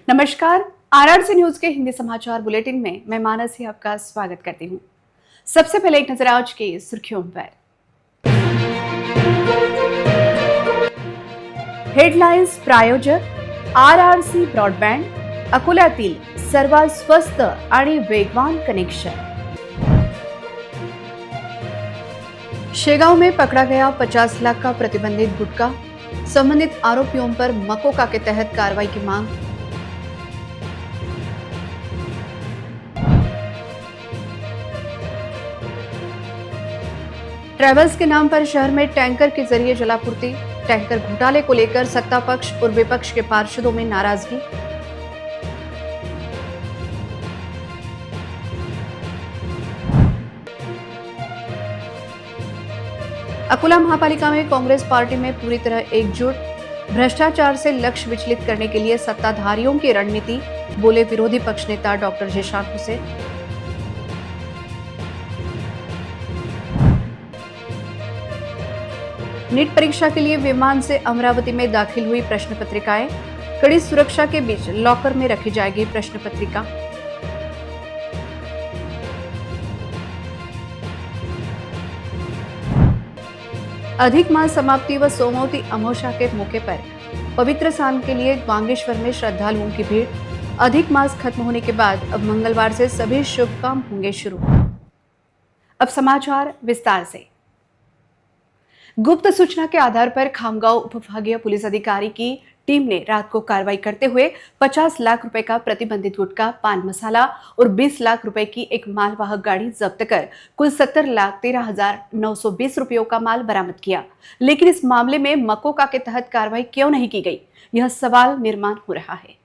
नमस्कार। RRC news के हिंदी समाचार बुलेटिन में मैं मानस ही आपका स्वागत करती हूँ। सबसे पहले एक नजर आज की सुर्खियों पर। हेडलाइन्स प्रायोजक आरआरसी ब्रॉडबँड, अकोल्यातील सर्वात स्वस्त आणि वेगवान कनेक्शन। शेगांव में पकड़ा गया 50 लाख का प्रतिबंधित गुटखा, संबंधित आरोपियों पर मकोका के तहत कार्रवाई की मांग। ट्रैवल्स के नाम पर शहर में टैंकर के जरिए जलापूर्ति, टैंकर घोटाले को लेकर सत्ता पक्ष और विपक्ष के पार्षदों में नाराजगी। अकोला महापालिका में कांग्रेस पार्टी में पूरी तरह एकजुट, भ्रष्टाचार से लक्ष्य विचलित करने के लिए सत्ताधारियों की रणनीति, बोले विरोधी पक्ष नेता डॉक्टर जिशान हुसैन। नीट परीक्षा के लिए विमान से अमरावती में दाखिल हुई प्रश्न पत्रिकाएं, कड़ी सुरक्षा के बीच लॉकर में रखी जाएगी प्रश्न पत्रिका। अधिक मास समाप्ति व सोमवती अमावस्या के मौके पर पवित्र स्नान के लिए बांगेश्वर में श्रद्धालुओं की भीड़। अधिक मास खत्म होने के बाद अब मंगलवार से सभी शुभ काम होंगे शुरू। अब समाचार विस्तार से। गुप्त सूचना के आधार पर खामगांव उपविभागीय पुलिस अधिकारी की टीम ने रात को कार्रवाई करते हुए 50 लाख रुपए का प्रतिबंधित गुटखा, पान मसाला और 20 लाख रुपए की एक मालवाहक गाड़ी जब्त कर कुल 70,13,920 रुपयों का माल बरामद किया। लेकिन इस मामले में मकोका के तहत कार्रवाई क्यों नहीं की गई, यह सवाल निर्माण हो रहा है।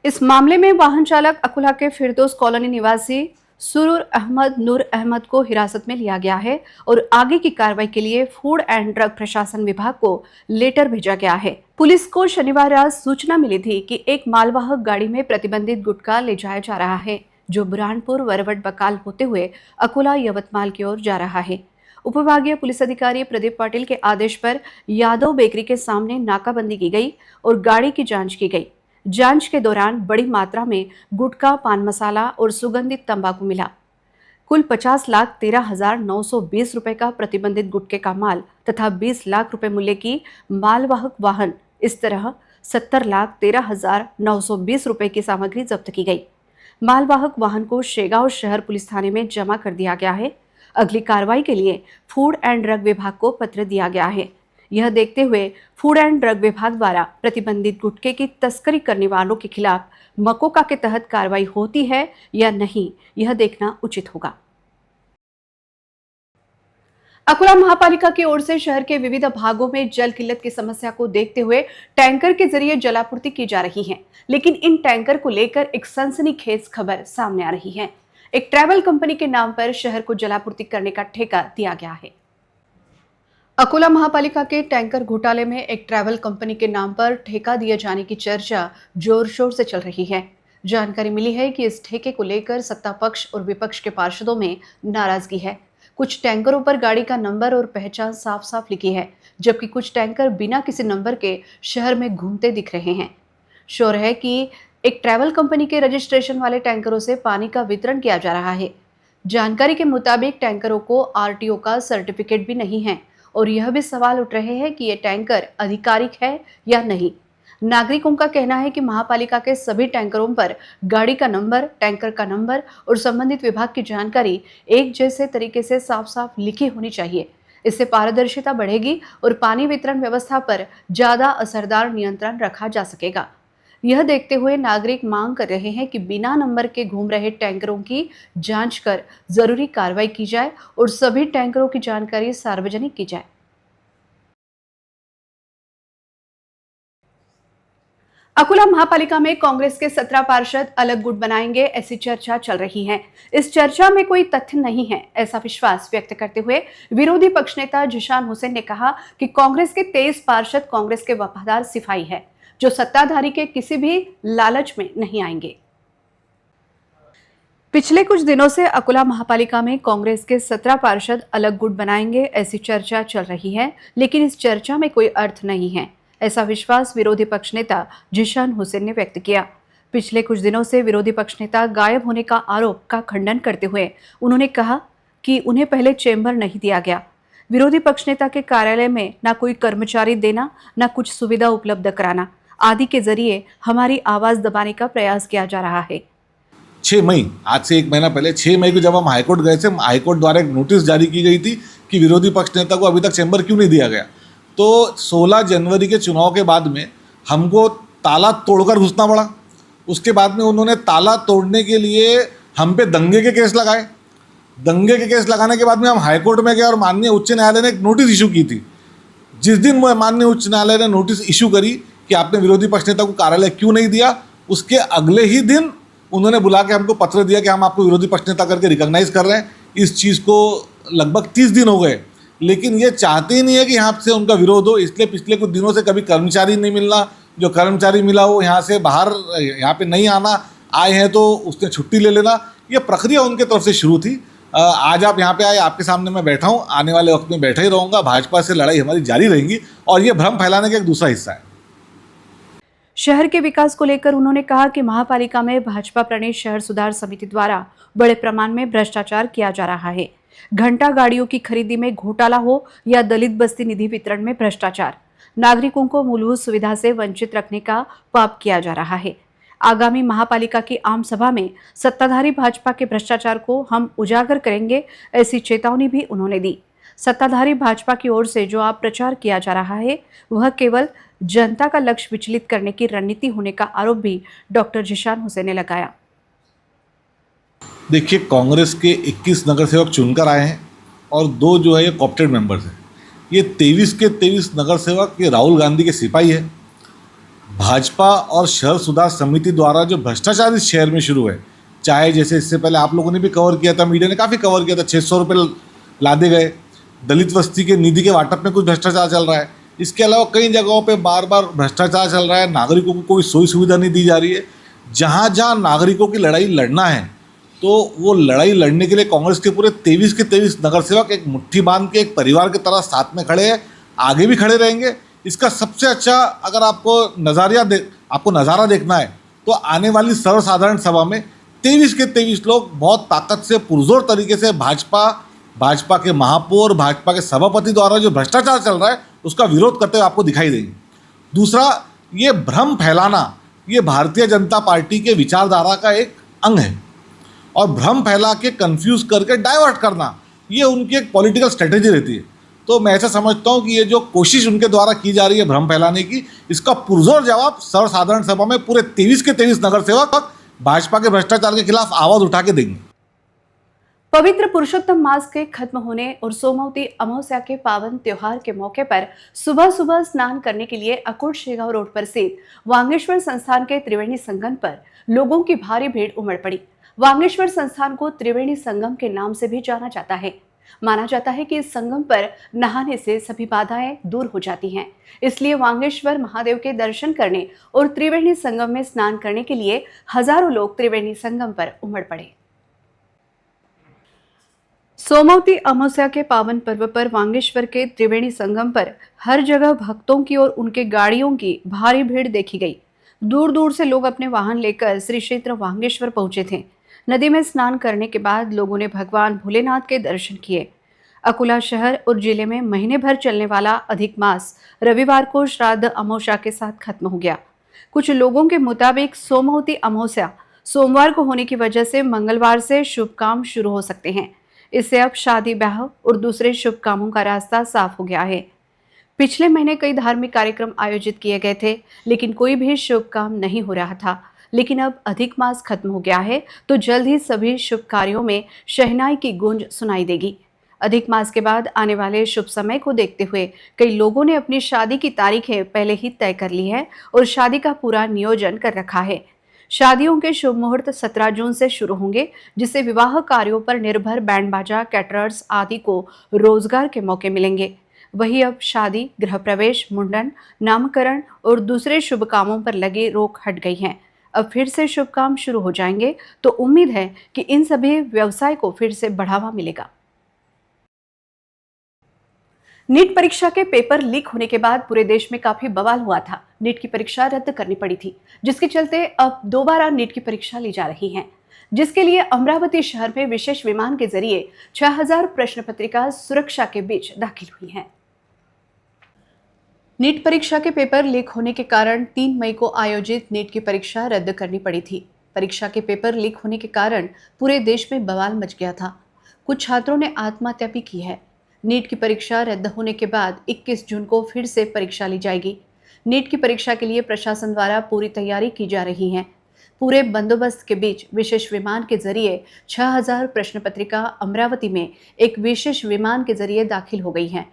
इस मामले में वाहन चालक अकोला के फिरदौस कॉलोनी निवासी सुरूर अहमद नूर अहमद को हिरासत में लिया गया है और आगे की कार्रवाई के लिए फूड एंड ड्रग प्रशासन विभाग को लेटर भेजा गया है। पुलिस को शनिवार रात सूचना मिली थी कि एक मालवाहक गाड़ी में प्रतिबंधित गुटखा ले जाया जा रहा है, जो बुरहानपुर वरवट बकाल होते हुए अकोला यवतमाल की ओर जा रहा है। उपविभागीय पुलिस अधिकारी प्रदीप पाटिल के आदेश पर यादव बेकरी के सामने नाकाबंदी की गई और गाड़ी की जांच की गई। जांच के दौरान बड़ी मात्रा में गुटखा, पान मसाला और सुगंधित तंबाकू मिला। कुल 50,13,920 रुपए का प्रतिबंधित गुटखे का माल तथा 20 लाख रुपए मूल्य की मालवाहक वाहन, इस तरह 70,13,920 रुपए की सामग्री जब्त की गई। मालवाहक वाहन को शेगांव शहर पुलिस थाने में जमा कर दिया गया है। अगली कार्रवाई के लिए फूड एंड ड्रग विभाग को पत्र दिया गया है। यह देखते हुए फूड एंड ड्रग विभाग द्वारा प्रतिबंधित गुटखे की तस्करी करने वालों के खिलाफ मकोका के तहत कार्रवाई होती है या नहीं, यह देखना उचित होगा। अकोला महापालिका की ओर से शहर के विविध भागों में जल किल्लत की समस्या को देखते हुए टैंकर के जरिए जलापूर्ति की जा रही है। लेकिन इन टैंकर को लेकर एक सनसनीखेज खबर सामने आ रही है। एक ट्रैवल कंपनी के नाम पर शहर को जलापूर्ति करने का ठेका दिया गया है। अकोला महापालिका के टैंकर घोटाले में एक ट्रैवल कंपनी के नाम पर ठेका दिए जाने की चर्चा जोर शोर से चल रही है। जानकारी मिली है कि इस ठेके को लेकर सत्ता पक्ष और विपक्ष के पार्षदों में नाराजगी है। कुछ टैंकरों पर गाड़ी का नंबर और पहचान साफ साफ लिखी है, जबकि कुछ टैंकर बिना किसी नंबर के शहर में घूमते दिख रहे हैं। शोर है कि एक ट्रैवल कंपनी के रजिस्ट्रेशन वाले टैंकरों से पानी का वितरण किया जा रहा है। जानकारी के मुताबिक टैंकरों को आरटीओ का सर्टिफिकेट भी नहीं है और यह भी सवाल उठ रहे हैं कि ये टैंकर आधिकारिक है या नहीं। नागरिकों का कहना है कि महापालिका के सभी टैंकरों पर गाड़ी का नंबर, टैंकर का नंबर और संबंधित विभाग की जानकारी एक जैसे तरीके से साफ साफ लिखी होनी चाहिए। इससे पारदर्शिता बढ़ेगी और पानी वितरण व्यवस्था पर ज्यादा असरदार नियंत्रण रखा जा सकेगा। यह देखते हुए नागरिक मांग कर रहे हैं कि बिना नंबर के घूम रहे टैंकरों की जांच कर जरूरी कार्रवाई की जाए और सभी टैंकरों की जानकारी सार्वजनिक की जाए। अकोला महापालिका में कांग्रेस के 17 पार्षद अलग गुट बनाएंगे, ऐसी चर्चा चल रही है। इस चर्चा में कोई तथ्य नहीं है, ऐसा विश्वास व्यक्त करते हुए विरोधी पक्ष नेता जिशान हुसैन ने कहा कि कांग्रेस के 23 पार्षद कांग्रेस के वफादार सिपाही है, जो सत्ताधारी के किसी भी लालच में नहीं आएंगे। पिछले कुछ दिनों से अकोला महापालिका में कांग्रेस के 17 पार्षद अलग गुट बनाएंगे, ऐसी चर्चा चल रही है, लेकिन इस चर्चा में कोई अर्थ नहीं है। ऐसा विश्वास विरोधी पक्ष नेता जिशान हुसैन ने व्यक्त किया। पिछले कुछ दिनों से विरोधी पक्ष नेता गायब होने का आरोप का खंडन करते हुए उन्होंने कहा कि उन्हें पहले चेंबर नहीं दिया गया। विरोधी पक्ष नेता के कार्यालय में न कोई कर्मचारी देना, न कुछ सुविधा उपलब्ध कराना आदि के जरिए हमारी आवाज दबाने का प्रयास किया जा रहा है। 6 मई, आज से 1 महीना पहले 6 मई को जब हम हाईकोर्ट गए थे, हाईकोर्ट द्वारा एक नोटिस जारी की गई थी कि विरोधी पक्ष नेता को अभी तक चेंबर क्यों नहीं दिया गया। तो 16 जनवरी के चुनाव के बाद में हमको ताला तोड़कर घुसना पड़ा। उसके बाद में उन्होंने ताला तोड़ने के लिए हम पे दंगे के केस लगाए। दंगे के केस लगाने के बाद में हम हाईकोर्ट में गए और माननीय उच्च न्यायालय ने एक नोटिस इशू की थी। जिस दिन माननीय उच्च न्यायालय ने नोटिस इशू करी कि आपने विरोधी पक्ष नेता को कार्यालय क्यों नहीं दिया, उसके अगले ही दिन उन्होंने बुला के हमको पत्र दिया कि हम आपको विरोधी पक्ष नेता करके रिकॉग्नाइज कर रहे हैं। इस चीज़ को लगभग 30 दिन हो गए, लेकिन ये चाहते ही नहीं है कि यहाँ से उनका विरोध हो। इसलिए पिछले कुछ दिनों से कभी कर्मचारी नहीं मिलना, जो कर्मचारी मिला वो यहाँ से बाहर, यहाँ पे नहीं आना, आए हैं तो उसने छुट्टी ले लेना, ये प्रक्रिया उनके तरफ से शुरू थी। आज आप यहाँ पे आए, आपके सामने मैं बैठा हूँ, आने वाले वक्त में बैठा ही रहूँगा। भाजपा से लड़ाई हमारी जारी रहेगी और ये भ्रम फैलाने का एक दूसरा हिस्सा है। शहर के विकास को लेकर उन्होंने कहा कि महापालिका में भाजपा प्रणीत शहर सुधार समिति द्वारा बड़े प्रमाण में भ्रष्टाचार किया जा रहा है। घंटा गाड़ियों की खरीदी में घोटाला हो या दलित बस्ती निधि वितरण में भ्रष्टाचार, नागरिकों को मूलभूत सुविधा से वंचित रखने का पाप किया जा रहा है। आगामी महापालिका की आम सभा में सत्ताधारी भाजपा के भ्रष्टाचार को हम उजागर करेंगे, ऐसी चेतावनी भी उन्होंने दी। सत्ताधारी भाजपा की ओर से जो अपप्रचार किया जा रहा है वह केवल जनता का लक्ष्य विचलित करने की रणनीति होने का आरोप भी डॉक्टर जिशान हुसैन ने लगाया। देखिए, कांग्रेस के 21 नगर सेवक चुनकर आए हैं और 2 जो है ये कॉप्टेड मेंबर्स हैं। ये 23 के 23 नगर सेवक ये राहुल गांधी के सिपाही है। भाजपा और शहर सुधार समिति द्वारा जो भ्रष्टाचार इस शहर में शुरू है, चाहे जैसे इससे पहले आप लोगों ने भी कवर किया था, मीडिया ने काफ़ी कवर किया था, 600 रुपये लादे गए, दलित बस्ती के निधि के वाटप में कुछ भ्रष्टाचार चल रहा है। इसके अलावा कई जगहों पे बार बार भ्रष्टाचार चल रहा है, नागरिकों को कोई सोई सुविधा नहीं दी जा रही है। जहाँ जहाँ नागरिकों की लड़ाई लड़ना है तो वो लड़ाई लड़ने के लिए कांग्रेस के पूरे 23 के 23 नगर सेवक एक मुट्ठी बांध के एक परिवार की तरह साथ में खड़े हैं, आगे भी खड़े रहेंगे। इसका सबसे अच्छा अगर आपको नज़ारा देखना है तो आने वाली सर्वसाधारण सभा में 23 के 23 लोग बहुत ताकत से पुरजोर तरीके से भाजपा के महापौर, भाजपा के सभापति द्वारा जो भ्रष्टाचार चल रहा है उसका विरोध करते हुए आपको दिखाई देंगे। दूसरा, ये भ्रम फैलाना ये भारतीय जनता पार्टी के विचारधारा का एक अंग है और भ्रम फैला के कंफ्यूज करके डाइवर्ट करना ये उनकी एक पॉलिटिकल स्ट्रेटेजी रहती है। तो मैं ऐसा समझता हूँ कि ये जो कोशिश उनके द्वारा की जा रही है भ्रम फैलाने की, इसका पुरजोर जवाब सर्वसाधारण सभा में पूरे 23 के 23 नगर सेवक भाजपा के भ्रष्टाचार के खिलाफ आवाज उठा के देंगे। पवित्र पुरुषोत्तम मास के खत्म होने और सोमवती अमावस्या के पावन त्योहार के मौके पर सुबह सुबह स्नान करने के लिए अकुट शेगांव रोड पर स्थित वांगेश्वर संस्थान के त्रिवेणी संगम पर लोगों की भारी भीड़ उमड़ पड़ी। वांगेश्वर संस्थान को त्रिवेणी संगम के नाम से भी जाना जाता है। माना जाता है कि इस संगम पर नहाने से सभी बाधाएं दूर हो जाती हैं। इसलिए वांगेश्वर महादेव के दर्शन करने और त्रिवेणी संगम में स्नान करने के लिए हजारों लोग त्रिवेणी संगम पर उमड़ पड़े। सोमवती अमावस्या के पावन पर्व पर वांगेश्वर के त्रिवेणी संगम पर हर जगह भक्तों की और उनके गाड़ियों की भारी भीड़ देखी गई। दूर दूर से लोग अपने वाहन लेकर श्री क्षेत्र वांगेश्वर पहुंचे थे। नदी में स्नान करने के बाद लोगों ने भगवान भोलेनाथ के दर्शन किए। अकोला शहर और जिले में महीने भर चलने वाला अधिक मास रविवार को श्राद्ध अमावस्या के साथ खत्म हो गया। कुछ लोगों के मुताबिक सोमवती अमावस्या सोमवार को होने की वजह से मंगलवार से शुभ काम शुरू हो सकते हैं। इससे अब शादी ब्याह और दूसरे शुभ कामों का रास्ता साफ हो गया है। पिछले महीने कई धार्मिक कार्यक्रम आयोजित किए गए थे, लेकिन कोई भी शुभ काम नहीं हो रहा था। लेकिन अब अधिक मास खत्म हो गया है तो जल्द ही सभी शुभ कार्यों में शहनाई की गूंज सुनाई देगी। अधिक मास के बाद आने वाले शुभ समय को देखते हुए कई लोगों ने अपनी शादी की तारीखें पहले ही तय कर ली है और शादी का पूरा नियोजन कर रखा है। शादियों के शुभ मुहूर्त 17 जून से शुरू होंगे, जिससे विवाह कार्यों पर निर्भर बैंड बाजा, कैटरर्स आदि को रोजगार के मौके मिलेंगे। वहीं अब शादी, गृह प्रवेश, मुंडन, नामकरण और दूसरे शुभ कामों पर लगी रोक हट गई है। अब फिर से शुभ काम शुरू हो जाएंगे तो उम्मीद है कि इन सभी व्यवसाय को फिर से बढ़ावा मिलेगा। नीट परीक्षा के पेपर लीक होने के बाद पूरे देश में काफी बवाल हुआ था। नीट की परीक्षा रद्द करनी पड़ी थी, जिसके चलते अब दोबारा नीट की परीक्षा ली जा रही है, जिसके लिए अमरावती शहर में विशेष विमान के जरिए 6000 प्रश्न पत्रिका सुरक्षा के बीच दाखिल हुई है। नीट परीक्षा के पेपर लीक होने के कारण 3 मई को आयोजित नीट की परीक्षा रद्द करनी पड़ी थी। परीक्षा के पेपर लीक होने के कारण पूरे देश में बवाल मच गया था। कुछ छात्रों ने आत्महत्या भी की है। नीट की परीक्षा रद्द होने के बाद 21 जून को फिर से परीक्षा ली जाएगी। नीट की परीक्षा के लिए प्रशासन द्वारा पूरी तैयारी की जा रही है। पूरे बंदोबस्त के बीच विशेष विमान के जरिए 6000 प्रश्न पत्रिका अमरावती में एक विशेष विमान के जरिए दाखिल हो गई है।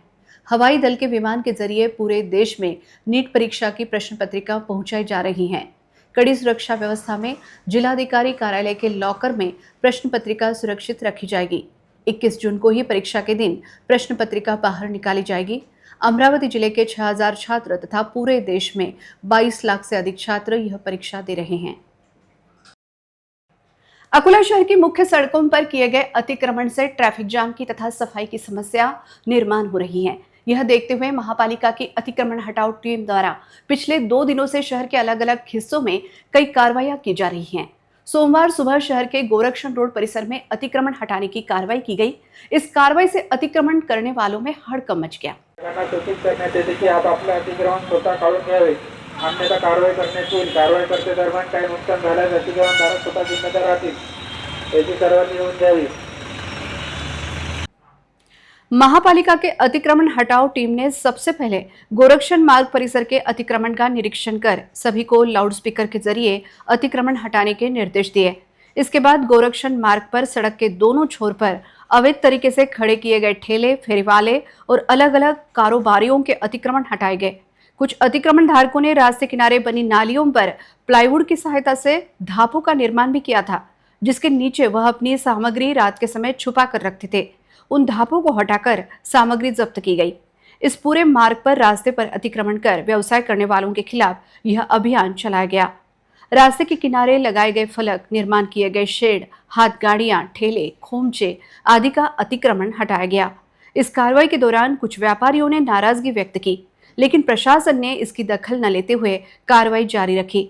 हवाई दल के विमान के जरिए पूरे देश में नीट परीक्षा की प्रश्न पत्रिका पहुंचाई जा रही हैं। कड़ी सुरक्षा व्यवस्था में जिलाधिकारी कार्यालय के लॉकर में प्रश्न पत्रिका सुरक्षित रखी जाएगी। 21 जून को ही परीक्षा के दिन प्रश्न पत्रिका बाहर निकाली जाएगी। अमरावती जिले के 6000 छात्र तथा पूरे देश में 22 लाख से अधिक छात्र यह परीक्षा दे रहे हैं। अकोला शहर की मुख्य सड़कों पर किए गए अतिक्रमण से ट्रैफिक जाम की तथा सफाई की समस्या निर्माण हो रही है। यह देखते हुए महापालिका की अतिक्रमण हटाओ टीम द्वारा पिछले 2 दिनों से शहर के अलग अलग हिस्सों में कई कार्रवाइयां की जा रही हैं। सोमवार सुबह शहर के गोरक्षण रोड परिसर में अतिक्रमण हटाने की कार्रवाई की गई। इस कार्रवाई से अतिक्रमण करने वालों में हड़कंप मच गया। सूचित करण्यात येते की आप आपलं अतिक्रमण स्वतः काढून घ्यावे, अन्यथा कारवाई करण्यात येईल। कारवाई करते दरम्यान काही नुकसान झाल्यास अतिक्रमणधारक स्वतः जिम्मेदार राहतील, याची सर्वांनी नोंद घ्यावी। महापालिका के अतिक्रमण हटाओ टीम ने सबसे पहले गोरक्षण मार्ग परिसर के अतिक्रमण का निरीक्षण कर सभी को लाउडस्पीकर के जरिए अतिक्रमण हटाने के निर्देश दिए। इसके बाद गोरक्षण मार्ग पर सड़क के दोनों छोर पर अवैध तरीके से खड़े किए गए ठेले, फेरीवाले और अलग अलग कारोबारियों के अतिक्रमण हटाए गए। कुछ अतिक्रमण धारकों ने रास्ते किनारे बनी नालियों पर प्लाईवुड की सहायता से धापों का निर्माण भी किया था, जिसके नीचे वह अपनी सामग्री रात के समय छुपा कर रखते थे। उन धापों को हटाकर सामग्री जब्त की गई। इस पूरे मार्ग पर रास्ते पर अतिक्रमण कर व्यवसाय करने वालों के खिलाफ यह अभियान चलाया गया। रास्ते के किनारे लगाए गए फलक, निर्माण किए गए शेड, हाथ गाड़ियां, ठेले, खोमचे आदि का अतिक्रमण हटाया गया। इस कार्रवाई के दौरान कुछ व्यापारियों ने नाराजगी व्यक्त की, लेकिन प्रशासन ने इसकी दखल न लेते हुए कार्रवाई जारी रखी।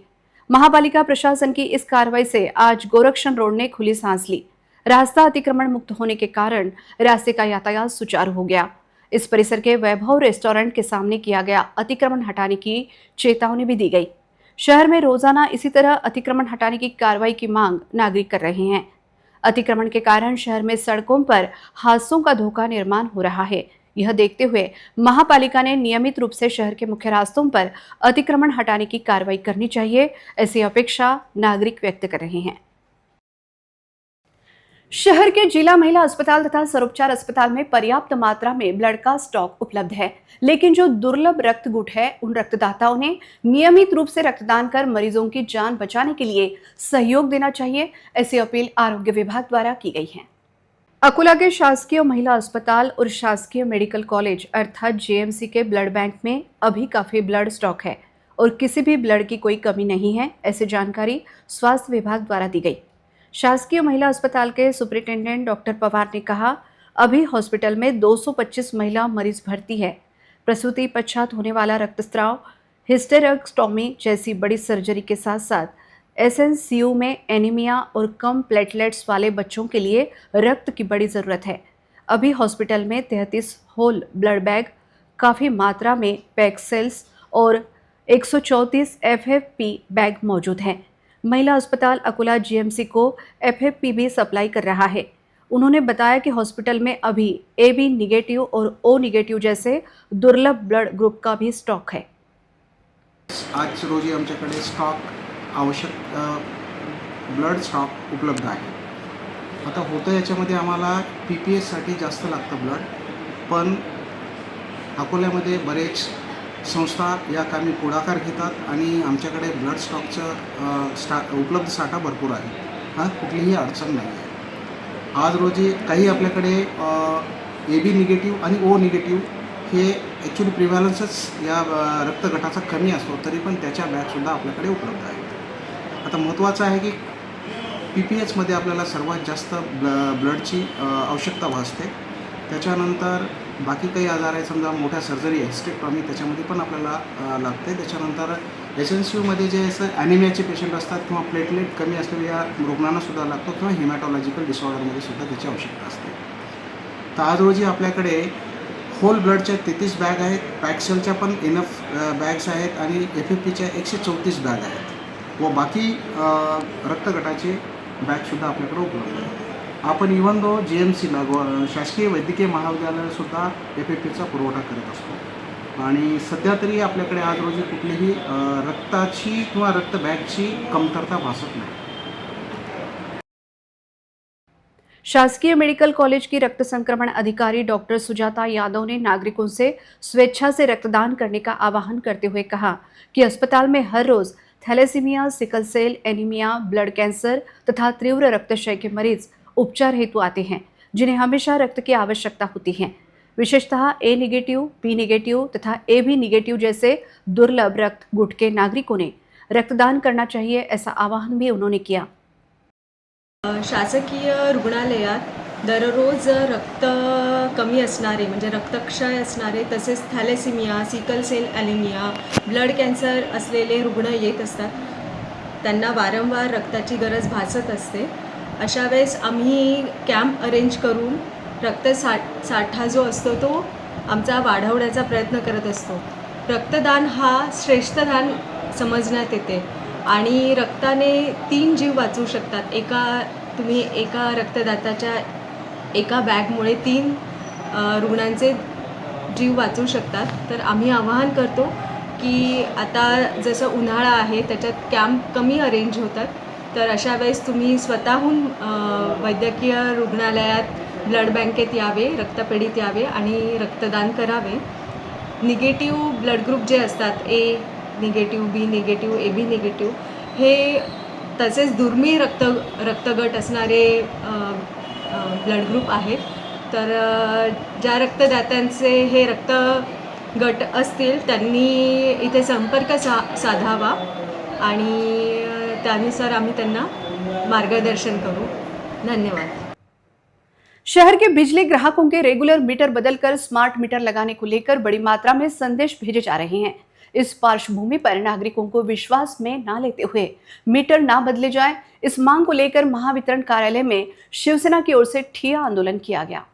महापालिका प्रशासन की इस कार्रवाई से आज गोरक्षण रोड ने खुली सांस ली। रास्ता अतिक्रमण मुक्त होने के कारण रास्ते का यातायात सुचारू हो गया। इस परिसर के वैभव रेस्टोरेंट के सामने किया गया अतिक्रमण हटाने की चेतावनी भी दी गई। शहर में रोजाना इसी तरह अतिक्रमण हटाने की कार्रवाई की मांग नागरिक कर रहे हैं। अतिक्रमण के कारण शहर में सड़कों पर हादसों का धोखा निर्माण हो रहा है। यह देखते हुए महापालिका ने नियमित रूप से शहर के मुख्य रास्तों पर अतिक्रमण हटाने की कार्रवाई करनी चाहिए, ऐसी अपेक्षा नागरिक व्यक्त कर रहे हैं। शहर के जिला महिला अस्पताल तथा सर्वोपचार अस्पताल में पर्याप्त मात्रा में ब्लड का स्टॉक उपलब्ध है, लेकिन जो दुर्लभ रक्त गुट है, उन रक्तदाताओं ने नियमित रूप से रक्तदान कर मरीजों की जान बचाने के लिए सहयोग देना चाहिए, ऐसी अपील आरोग्य विभाग द्वारा की गई है। अकोला के शासकीय महिला अस्पताल और शासकीय मेडिकल कॉलेज अर्थात जेएमसी के ब्लड बैंक में अभी काफी ब्लड स्टॉक है और किसी भी ब्लड की कोई कमी नहीं है, ऐसी जानकारी स्वास्थ्य विभाग द्वारा दी गई। शासकीय महिला अस्पताल के सुपरिटेंडेंट डॉक्टर पवार ने कहा, अभी हॉस्पिटल में 225 महिला मरीज भर्ती है। प्रसूति पश्चात होने वाला रक्तस्राव, हिस्टेरेक्टोमी जैसी बड़ी सर्जरी के साथ साथ एसएनसीयू में एनीमिया और कम प्लेटलेट्स वाले बच्चों के लिए रक्त की बड़ी ज़रूरत है। अभी हॉस्पिटल में 33 होल ब्लड बैग, काफ़ी मात्रा में पैक सेल्स और 134 एफएफपी बैग मौजूद हैं। महिला अस्पताल अकोला जीएमसी को एफएफपी भी सप्लाई कर रहा है। उन्होंने बताया कि हॉस्पिटल में अभी AB निगेटिव और O निगेटिव जैसे दुर्लभ ब्लड ग्रुप का भी स्टॉक है। आज रोजी आमच्याकडे स्टॉक आवश्यक ब्लड स्टॉक उपलब्ध आहे। आता होतं याच्यामध्ये आम्हाला PPSसाठी जास्त लागतं ब्लड, पण अकोल्यामध्ये बरेच संस्था या कामी पुढाकार घेतात आणि आमच्याकडे ब्लड स्टॉकचं उपलब्ध साठा भरपूर आहे। हां, कुठलीही अडचण नाही आहे। आज रोजी काही आपल्याकडे AB निगेटिव्ह आणि O निगेटिव्ह हे ॲक्च्युली प्रिव्हॅलन्सच या रक्तगटाचा कमी असतो, तरी पण त्याच्या बॅगसुद्धा आपल्याकडे उपलब्ध आहेत। आता महत्त्वाचं आहे की PPHमध्ये आपल्याला सर्वात जास्त ब्लडची आवश्यकता भासते, त्याच्यानंतर बाकी काही आजार आहे, समजा मोठ्या सर्जरी एक्स्ट्रेक्टॉमी त्याच्यामध्ये पण आपल्याला लागते. त्याच्यानंतर HNCUमध्ये जे असं ॲनिमियाचे पेशंट असतात किंवा प्लेटलेट कमी असलेल्या रुग्णांनासुद्धा लागतो किंवा हिमॅटॉलॉजिकल डिसऑर्डरमध्ये सुद्धा त्याची आवश्यकता असते. तर आज रोजी आपल्याकडे होल ब्लडच्या 33 बॅग आहेत, पॅक्सेलच्या पण इनफ बॅग्स आहेत आणि FFPच्या 134 बॅग आहेत व बाकी रक्तगटाचे बॅगसुद्धा आपल्याकडे उपलब्ध आहेत. आपण इवन दो GMCला शासकीय वैद्यकीय महाविद्यालयालासुद्धा FFPचा पुरवठा करत असतो आणि सध्या तरी आपल्याकडे आज रोजी कुठलीही रक्ताची किंवा रक्त बॅगची कमतरता भासत नाही. शासकीय मेडिकल कॉलेज की रक्त संक्रमण अधिकारी डॉक्टर सुजाता यादव ने नागरिकों से स्वेच्छा से रक्तदान करने का आह्वान करते हुए कहा कि अस्पताल में हर रोज thalassaemia, sickle cell, anaemia, blood cancer तथा तीव्र रक्तक्षय के मरीज उपचार हेतु आते हैं, जिन्हें हमेशा रक्त की आवश्यकता होती है। विशेषतः A नेगेटिव, B नेगेटिव तथा AB नेगेटिव जैसे दुर्लभ रक्त गुट के नागरिकों ने रक्तदान करना चाहिए, ऐसा आह्वान भी उन्होंने किया। शासकीय रुग्णालयात दररोज रक्त कमी असणारे म्हणजे रक्तक्षय असणारे तसेच thalassemia, sickle cell anaemia, blood cancer असलेले रुग्ण येत असतात. त्यांना वारंवार रक्ताची गरज भासत असते. अशा वेळेस आम्ही कॅम्प अरेंज करून साठा जो असतो तो आमचा वाढवण्याचा प्रयत्न करत असतो. रक्तदान हा श्रेष्ठदान समजण्यात येते आणि रक्ताने 3 जीव वाचवू शकतात. तुम्ही एका रक्तदात्याच्या एका बॅगमुळे 3 रुग्णांचे जीव वाचवू शकतात. तर आम्ही आवाहन करतो की आता जसं उन्हाळा आहे त्याच्यात कॅम्प कमी अरेंज होतात. तर अशा वेळेस तुम्ही स्वतःहून वैद्यकीय रुग्णालयात ब्लड बँकेत यावे, रक्तपेढीत यावे आणि रक्तदान करावे. निगेटिव्ह ब्लड ग्रुप जे असतात A negative, B negative, AB negative हे तसेच दुर्मिळ रक्तगट असणारे ब्लड ग्रुप आहेत. तर ज्या रक्तदात्यांचे हे रक्तगट असतील त्यांनी इथे संपर्क साधावा आणि त्यानुसार आम्ही त्यांना मार्गदर्शन करू. धन्यवाद. शहर के बिजली ग्राहकों के रेगुलर मीटर बदलकर स्मार्ट मीटर लगाने को लेकर बड़ी मात्रा में संदेश भेजे जा रहे हैं। इस पार्श्वभूमि पर नागरिकों को विश्वास में न लेते हुए मीटर ना बदले जाए, इस मांग को लेकर महावितरण कार्यालय में शिवसेना की ओर से ठिया आंदोलन किया गया।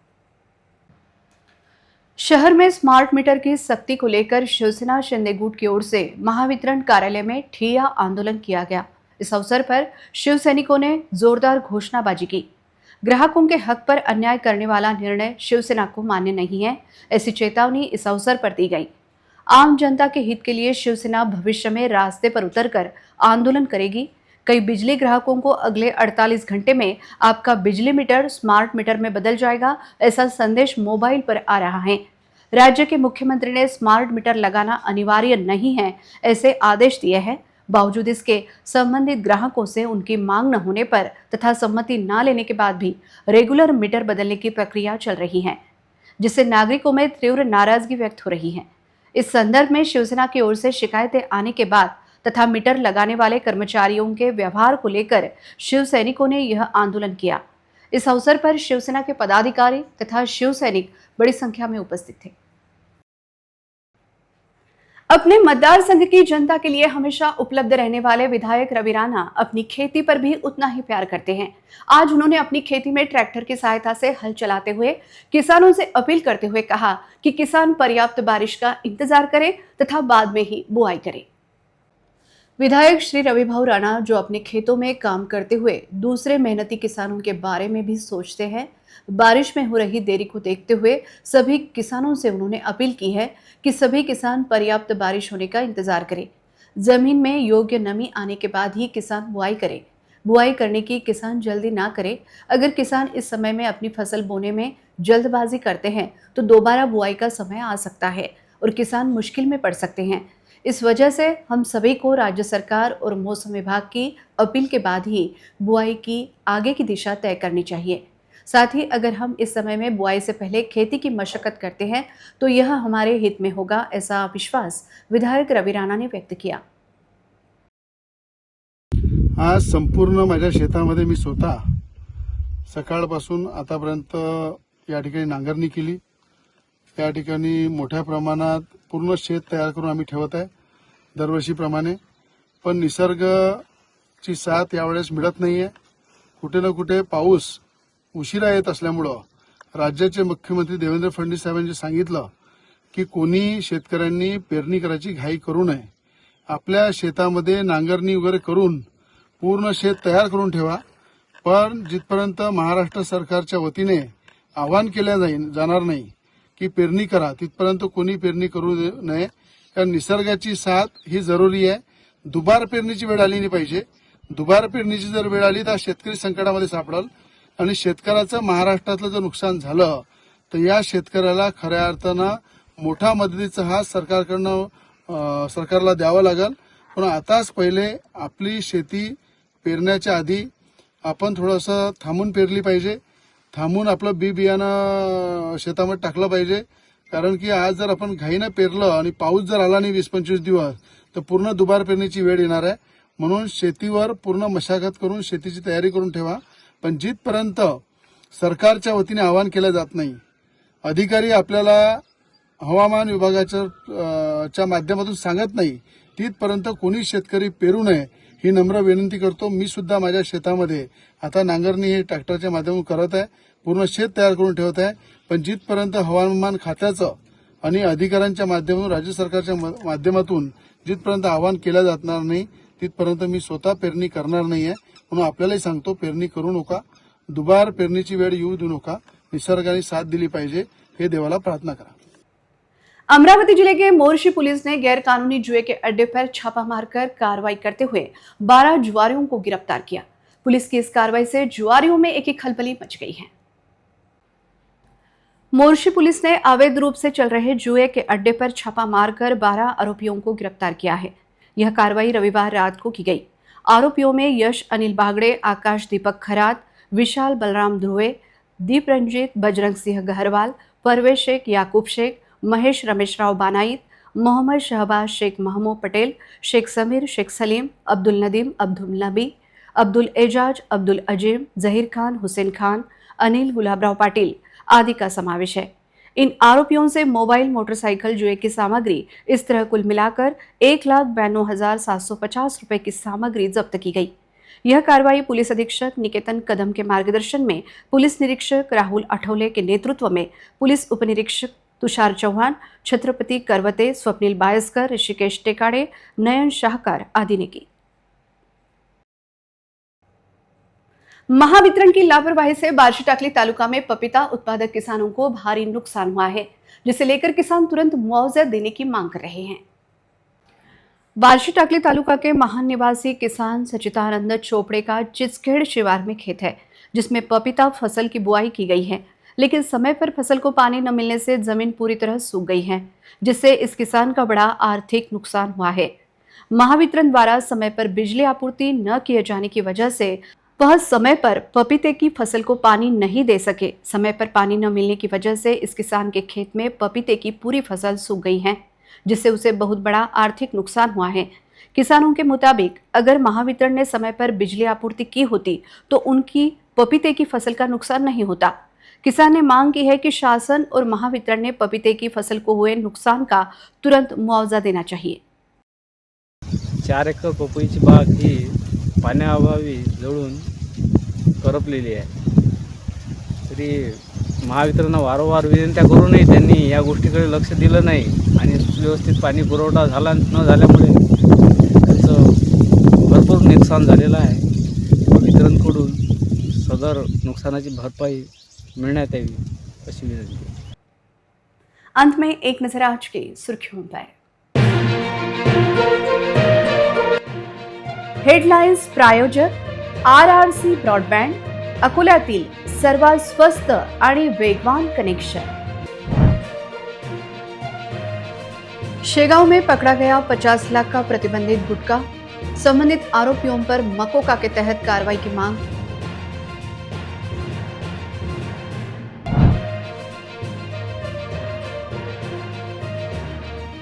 शहर में स्मार्ट मीटर की सख्ती को लेकर शिवसेना शिंदे गुट की ओर से महावितरण कार्यालय में ठिया आंदोलन किया गया। इस अवसर पर शिव सैनिकों ने जोरदार घोषणाबाजी की। ग्राहकों के हक पर अन्याय करने वाला निर्णय शिवसेना को मान्य नहीं है, ऐसी चेतावनी इस अवसर पर दी गई। आम जनता के हित के लिए शिवसेना भविष्य में रास्ते पर उतरकर आंदोलन करेगी। कई बिजली ग्राहकों को अगले 48 घंटे में आपका बिजली मीटर स्मार्ट मीटर में बदल जाएगा, ऐसा संदेश मोबाइल पर आ रहा है। राज्य के मुख्यमंत्री ने स्मार्ट मीटर लगाना अनिवार्य नहीं है ऐसे आदेश दिए हैं। बावजूद इसके संबंधित ग्राहकों से उनकी मांग न होने पर तथा सम्मति न लेने के बाद भी रेगुलर मीटर बदलने की प्रक्रिया चल रही है, जिससे नागरिकों में तीव्र नाराजगी व्यक्त हो रही है। इस संदर्भ में शिवसेना की ओर से शिकायतें आने के बाद तथा मीटर लगाने वाले कर्मचारियों के व्यवहार को लेकर शिव सैनिकों ने यह आंदोलन किया। इस अवसर पर शिवसेना के पदाधिकारी तथा शिव सैनिक बड़ी संख्या में उपस्थित थे। अपने मतदार संघ की जनता के लिए हमेशा उपलब्ध रहने वाले विधायक रवि राणा अपनी खेती पर भी उतना ही प्यार करते हैं। आज उन्होंने अपनी खेती में ट्रैक्टर की सहायता से हल चलाते हुए किसानों से अपील करते हुए कहा कि किसान पर्याप्त बारिश का इंतजार करें तथा बाद में ही बुआई करें। विधायक श्री रविभाऊ राणा जो अपने खेतों में काम करते हुए दूसरे मेहनती किसानों के बारे में भी सोचते हैं, बारिश में हो रही देरी को देखते हुए सभी किसानों से उन्होंने अपील की है कि सभी किसान पर्याप्त बारिश होने का इंतजार करें। जमीन में योग्य नमी आने के बाद ही किसान बुआई करें। बुआई करने की किसान जल्दी ना करें। अगर किसान इस समय में अपनी फसल बोने में जल्दबाजी करते हैं तो दोबारा बुआई का समय आ सकता है और किसान मुश्किल में पड़ सकते हैं। इस वजह से हम सभी को राज्य सरकार और मौसम विभाग की अपील के बाद ही बुआई की आगे की दिशा तय करनी चाहिए। साथ ही अगर हम इस समय में बुआई से पहले खेती की मशक्कत करते हैं तो यह हमारे हित में होगा, ऐसा विश्वास विधायक रवि राणा ने व्यक्त किया। आज संपूर्ण माझ्या शेतामध्ये मी स्वतः सकाळपासून आतापर्यंत या ठिकाणी नांगरणी केली या ठिकाणी मोठ्या प्रमाणात पूर्ण शेत तयार करून आम्ही ठेवत आहे दरवर्षीप्रमाणे. पण निसर्गाची साथ यावेळेस मिळत नाहीये. कुठे ना कुठे पाऊस उशिरा येत असल्यामुळं राज्याचे मुख्यमंत्री देवेंद्र फडणवीस साहेबांनी सांगितलं की कोणी शेतकऱ्यांनी पेरणी करायची घाई करू नये. आपल्या शेतामध्ये नांगरणी वगैरे करून पूर्ण शेत तयार करून ठेवा. पण जिथपर्यंत महाराष्ट्र सरकारच्या वतीने आवाहन केलं जाणार नाही की पेरणी करा, तिथपर्यंत कोणी पेरणी करू नये. कारण निसर्गाची साथ ही जरुरी आहे. दुबार पेरणीची वेळ आली नाही पाहिजे. दुबार पेरणीची जर वेळ आली तर शेतकरी संकटामध्ये सापडेल आणि शेतकऱ्याचं महाराष्ट्रातलं जर नुकसान झालं तर या शेतकऱ्याला खऱ्या अर्थानं मोठा मदतीचा हात सरकारला द्यावा लागेल. पण आताच पहिले आपली शेती पेरण्याच्या आधी आपण थोडंसं थांबून पेरली पाहिजे. थांबून आपलं बियाणं शेतामध्ये टाकलं पाहिजे. कारण की आज जर आपण घाईनं पेरलं आणि पाऊस जर आला नाही 20-25 दिवस तर पूर्ण दुबार पेरणीची वेळ येणार आहे. म्हणून शेतीवर पूर्ण मशागत करून शेतीची तयारी करून ठेवा. पण जिथपर्यंत सरकारच्या वतीने आवाहन केलं जात नाही, अधिकारी आपल्याला हवामान विभागाच्या माध्यमातून सांगत नाही, तिथपर्यंत कोणी शेतकरी पेरू नये ही नम्र विनंती करतो. मी सुद्धा माझ्या शेतामध्ये आता नांगरणी हे ट्रॅक्टरच्या माध्यमातून करत आहे. पूर्ण शेत तयार करून ठेवत आहे. पण जिथपर्यंत हवामान खात्याचं आणि अधिकाऱ्यांच्या माध्यमातून राज्य सरकारच्या माध्यमातून जिथपर्यंत आवाहन केलं जाणार नाही तिथपर्यंत मी स्वतः पेरणी करणार नाहीये. म्हणून आपल्यालाही सांगतो, पेरणी करू नका. दुबार पेरणीची वेळ येऊ देऊ नका. निसर्गाने साथ दिली पाहिजे, हे देवाला प्रार्थना करा. अमरावती जिले के मोर्शी पुलिस ने गैरकानूनी जुए के अड्डे पर छापा मारकर कार्रवाई करते हुए 12 जुआरियों को गिरफ्तार किया। पुलिस की इस कार्रवाई से जुआरियों में एक खलबली मच गई है। मोर्शी पुलिस ने अवैध रूप से चल रहे जुए के अड्डे पर छापा मारकर 12 आरोपियों को गिरफ्तार किया है। यह कार्रवाई रविवार रात को की गई। आरोपियों में यश अनिल बागड़े, आकाश दीपक खरात, विशाल बलराम ध्रुवे, दीप रंजीत बजरंग सिंह गहरवाल, परवेश शेख याकूब शेख, महेश रमेशराव बानाईत, मोहम्मद शहबाज शेख महमूद पटेल, शेख समीर, शेख सलीम, अब्दुल नदीम, अब्दुल नबी, अब्दुल एजाज, अब्दुल अजीम, जहीर खान, हुसैन खान, अनिल गुलाबराव पाटिल आदि का समावेश है। इन आरोपियों से मोबाइल, मोटरसाइकिल, जुए की सामग्री, इस तरह कुल मिलाकर 1,92,750 रुपए की सामग्री जब्त की गई। यह कार्रवाई पुलिस अधीक्षक निकेतन कदम के मार्गदर्शन में पुलिस निरीक्षक राहुल अठौले के नेतृत्व में पुलिस उपनिरीक्षक तुषार चौहान, छत्रपति करवते, स्वप्निल बायस्कर, ऋषिकेश टेकाड़े, नयन शाहकार आदि ने की। महावितरण की लापरवाही से बार्शी टाकली तालुका में पपीता उत्पादक किसानों को भारी नुकसान हुआ है, जिसे लेकर किसान तुरंत मुआवजा देने की मांग कर रहे हैं। बार्शी टाकली तालुका के महान निवासी किसान सचितानंद चोपड़े का चिचखेड़ शिवार में खेत है, जिसमें पपीता फसल की बुआई की गई है, लेकिन समय पर फसल को पानी न मिलने से जमीन पूरी तरह सूख गई है, जिससे इस किसान का बड़ा आर्थिक नुकसान हुआ है। महावितरण द्वारा समय पर बिजली आपूर्ति न किए जाने की वजह से वह समय पर पपीते की फसल को पानी नहीं दे सके। समय पर पानी न मिलने की वजह से इस किसान के खेत में पपीते की पूरी फसल सूख गई है, जिससे उसे बहुत बड़ा आर्थिक नुकसान हुआ है। किसानों के मुताबिक अगर महावितरण ने समय पर बिजली आपूर्ति की होती तो उनकी पपीते की फसल का नुकसान नहीं होता। किसान ने मांग की है कि शासन और महावितरण ने पपीते की फसल को हुए नुकसान का तुरंत मुआवजा देना चाहिए। 4 एकर पपईची बाग ही पाण्याअभावी जळून करपलेली आहे। तरी महावितरण वारंवार विनंत्या करूनही त्यांनी या गोष्टीकडे लक्ष दिलं नाही आणि व्यवस्थित पाणी पुरवठा झाला न झाल्यामुळे त्याचं भरपूर नुकसान झालेलं आहे। वितरणकडून सदर नुकसानाची भरपाई मिळण्यात यावी अशी विनंती। अंत में एक नजर आज की सुर्खियों पर। हेडलाइन्स प्रायोजक RRC ब्रॉडबँड, अकोल्यातील सर्वात स्वस्त आणि वेगवान कनेक्शन। शेगांव में पकड़ा गया 50 लाख का प्रतिबंधित गुटखा, संबंधित आरोपियों पर मकोका के तहत कार्रवाई की मांग।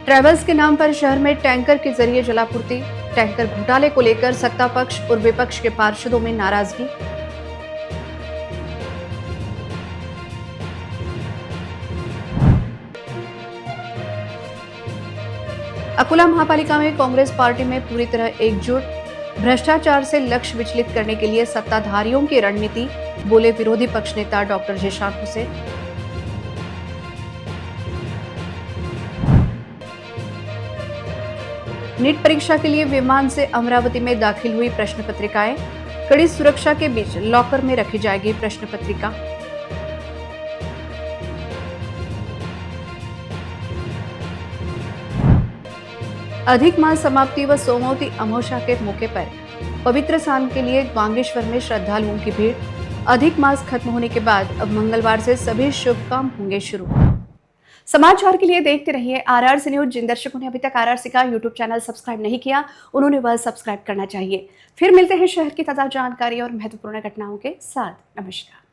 ट्रैवल्स के नाम पर शहर में टैंकर के जरिए जलापूर्ति, टैंकर घोटाले को लेकर सत्ता पक्ष और विपक्ष के पार्षदों में नाराजगी। अकोला महापालिका में कांग्रेस पार्टी में पूरी तरह एकजुट, भ्रष्टाचार से लक्ष्य विचलित करने के लिए सत्ताधारियों की रणनीति, बोले विरोधी पक्ष नेता डॉक्टर जीशान हुसैन। नीट परीक्षा के लिए विमान से अमरावती में दाखिल हुई प्रश्न पत्रिकाएं, कड़ी सुरक्षा के बीच लॉकर में रखी जाएगी प्रश्न पत्रिका। अधिक मास समाप्ति व सोमवती अमावस्या के मौके पर पवित्र स्नान के लिए बांगेश्वर में श्रद्धालुओं की भीड़। अधिक मास खत्म होने के बाद अब मंगलवार से सभी शुभ काम होंगे शुरू। समाचार के लिए देखते रहिए आरआरसी न्यूज। जिन दर्शकों ने अभी तक आरआरसी का यूट्यूब चैनल सब्सक्राइब नहीं किया, उन्होंने वह सब्सक्राइब करना चाहिए। फिर मिलते हैं शहर की ताजा जानकारी और महत्वपूर्ण घटनाओं के साथ। नमस्कार।